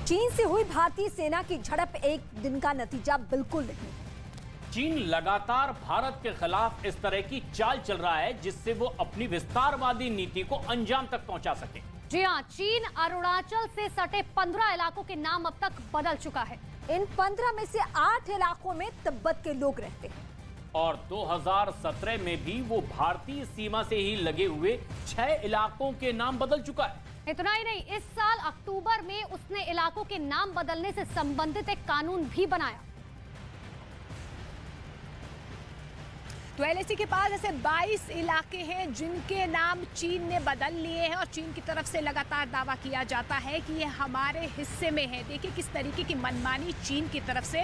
चीन से हुई भारतीय सेना की झड़प एक दिन का नतीजा बिल्कुल नहीं। चीन लगातार भारत के खिलाफ इस तरह की चाल चल रहा है जिससे वो अपनी विस्तारवादी नीति को अंजाम तक पहुंचा सके। जी हां, चीन अरुणाचल से सटे 15 इलाकों के नाम अब तक बदल चुका है। इन 15 में से 8 इलाकों में तिब्बत के लोग रहते हैं और 2017 में भी वो भारतीय सीमा से ही लगे हुए 6 इलाकों के नाम बदल चुका है। इतना ही नहीं, इस साल अक्टूबर में उसने इलाकों के नाम बदलने से संबंधित एक कानून भी बनाया। तो एलएसी के पास ऐसे 22 इलाके हैं जिनके नाम चीन ने बदल लिए हैं और चीन की तरफ से लगातार दावा किया जाता है कि ये हमारे हिस्से में है। देखिए किस तरीके की मनमानी चीन की तरफ से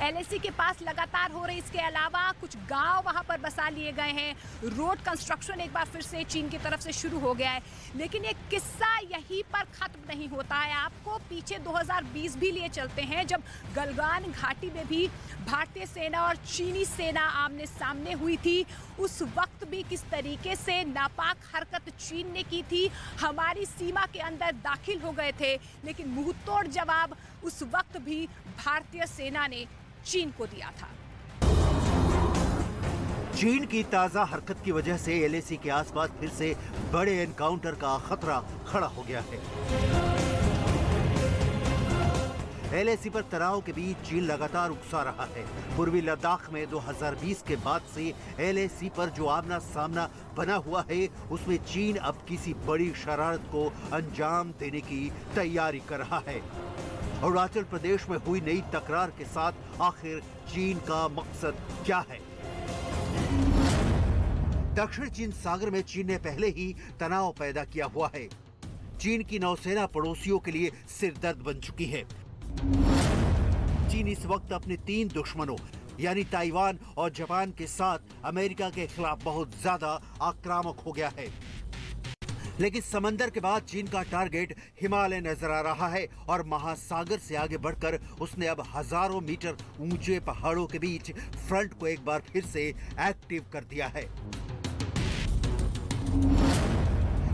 एलएसी के पास लगातार हो रही। इसके अलावा कुछ गांव वहां पर बसा लिए गए हैं। रोड कंस्ट्रक्शन एक बार फिर से चीन की तरफ से शुरू हो गया है। लेकिन ये किस्सा यहीं पर खत्म नहीं होता है। आपको पीछे 2020 भी लिए चलते हैं जब गलवान घाटी में भी भारतीय सेना और चीनी सेना आमने सामने हुई थी। उस वक्त भी किस तरीके से नापाक हरकत चीन ने की थी। हमारी सीमा के अंदर दाखिल हो गए थे, लेकिन मुंहतोड़ जवाब उस वक्त भी भारतीय सेना ने चीन को दिया था। चीन की ताजा हरकत की वजह से एलएसी के आसपास फिर से बड़े एनकाउंटर का खतरा खड़ा हो गया है। एलएसी पर तनाव के बीच चीन लगातार उकसा रहा है। पूर्वी लद्दाख में 2020 के बाद से एलएसी पर जो आमना सामना बना हुआ है उसमें चीन अब किसी बड़ी शरारत को अंजाम देने की तैयारी कर रहा है। अरुणाचल प्रदेश में हुई नई तकरार के साथ आखिर चीन का मकसद क्या है? दक्षिण चीन सागर में चीन ने पहले ही तनाव पैदा किया हुआ है। चीन की नौसेना पड़ोसियों के लिए सिरदर्द बन चुकी है। चीन इस वक्त अपने 3 दुश्मनों यानी ताइवान और जापान के साथ अमेरिका के खिलाफ बहुत ज्यादा आक्रामक हो गया है। लेकिन समंदर के बाद चीन का टारगेट हिमालय नजर आ रहा है और महासागर से आगे बढ़कर उसने अब हजारों मीटर ऊंचे पहाड़ों के बीच फ्रंट को एक बार फिर से एक्टिव कर दिया है।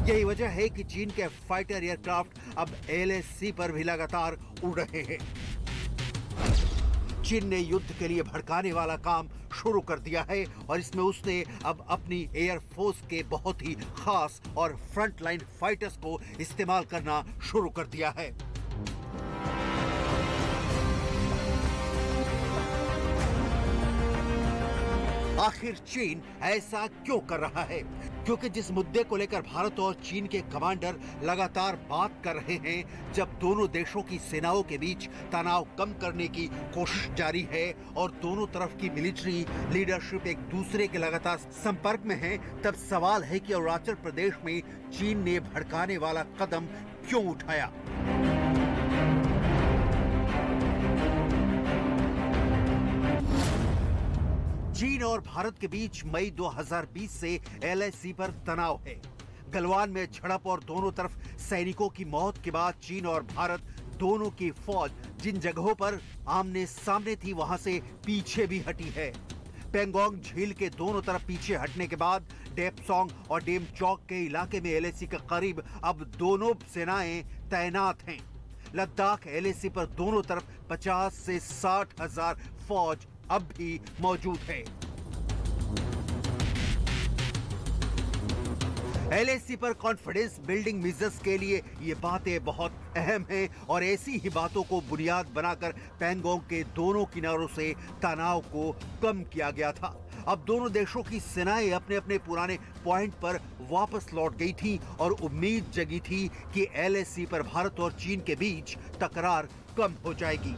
यही वजह है कि चीन के फाइटर एयरक्राफ्ट अब एलएसी पर भी लगातार उड़ रहे हैं। चीन ने युद्ध के लिए भड़काने वाला काम शुरू कर दिया है और इसमें उसने अब अपनी एयरफोर्स के बहुत ही खास और फ्रंट लाइन फाइटर्स को इस्तेमाल करना शुरू कर दिया है। आखिर चीन ऐसा क्यों कर रहा है? क्योंकि जिस मुद्दे को लेकर भारत और चीन के कमांडर लगातार बात कर रहे हैं, जब दोनों देशों की सेनाओं के बीच तनाव कम करने की कोशिश जारी है और दोनों तरफ की मिलिट्री लीडरशिप एक दूसरे के लगातार संपर्क में है, तब सवाल है कि अरुणाचल प्रदेश में चीन ने भड़काने वाला कदम क्यों उठाया? चीन और भारत के बीच मई 2020 से एलएसी पर तनाव है। गलवान में झड़प और दोनों तरफ सैनिकों की मौत के बाद चीन और भारत दोनों की फौज जिन जगहों पर आमने सामने थी वहां से पीछे भी हटी है। पेंगोंग झील के दोनों तरफ पीछे हटने के बाद डेपसोंग और डेमचौक के इलाके में एलएसी के करीब अब दोनों सेनाएं तैनात हैं। लद्दाख एलएसी पर दोनों तरफ 50 से 60 हजार फौज अब भी मौजूद है। एलएसी पर कॉन्फिडेंस बिल्डिंग मेजर्स के लिए ये बातें बहुत अहम हैं और ऐसी ही बातों को बुनियाद बनाकर पेंगोंग के दोनों किनारों से तनाव को कम किया गया था। अब दोनों देशों की सेनाएं अपने अपने पुराने पॉइंट पर वापस लौट गई थी और उम्मीद जगी थी कि एलएसी पर भारत और चीन के बीच तकरार कम हो जाएगी।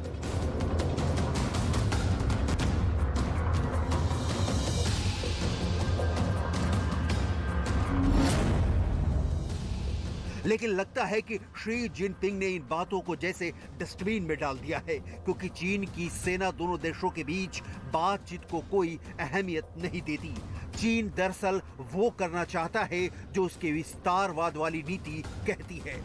लेकिन लगता है कि शी जिनपिंग ने इन बातों को जैसे डस्टबिन में डाल दिया है, क्योंकि चीन की सेना दोनों देशों के बीच बातचीत को कोई अहमियत नहीं देती। चीन दरअसल वो करना चाहता है जो उसके विस्तारवाद वाली नीति कहती है।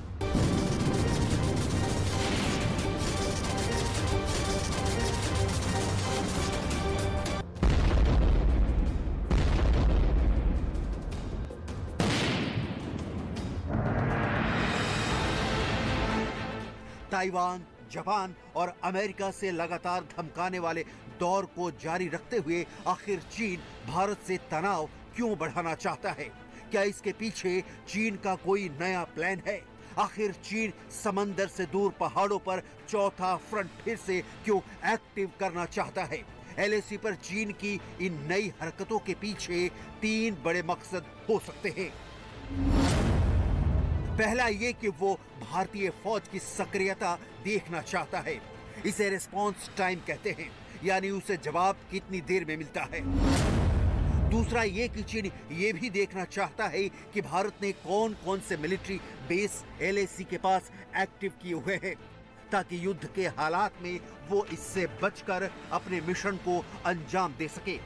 ताइवान, जापान और अमेरिका से लगातार धमकाने वाले दौर को जारी रखते हुए आखिर चीन भारत से तनाव क्यों बढ़ाना चाहता है? क्या इसके पीछे चीन का कोई नया प्लान है? आखिर चीन समंदर से दूर पहाड़ों पर चौथा फ्रंट फिर से क्यों एक्टिव करना चाहता है? एलएसी पर चीन की इन नई हरकतों के पीछे 3 बड़े मकसद हो सकते हैं। पहला ये कि वो भारतीय फौज की सक्रियता देखना चाहता है। इसे रिस्पॉन्स टाइम कहते हैं, यानी उसे जवाब कितनी देर में मिलता है। दूसरा ये कि चीन ये भी देखना चाहता है कि भारत ने कौन कौन से मिलिट्री बेस एलएसी के पास एक्टिव किए हुए हैं, ताकि युद्ध के हालात में वो इससे बचकर अपने मिशन को अंजाम दे सके।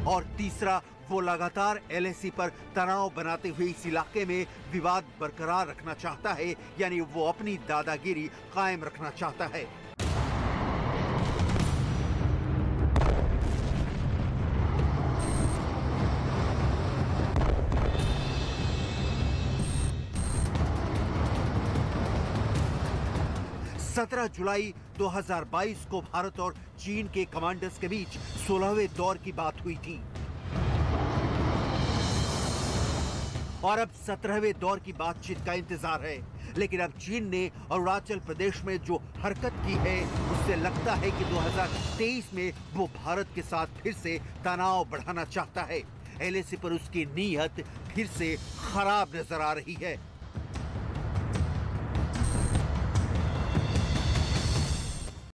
और तीसरा, वो लगातार एलएसी पर तनाव बनाते हुए इस इलाके में विवाद बरकरार रखना चाहता है, यानी वो अपनी दादागिरी कायम रखना चाहता है। सत्रह जुलाई 2022 को भारत और चीन के कमांडर्स के बीच 16वें दौर की बात हुई थी और अब 17वें दौर की बातचीत का इंतजार है। लेकिन अब चीन ने अरुणाचल प्रदेश में जो हरकत की है, उससे लगता है कि 2023 में वो भारत के साथ फिर से तनाव बढ़ाना चाहता है। एलएसी पर उसकी नीयत फिर से खराब नजर आ रही है।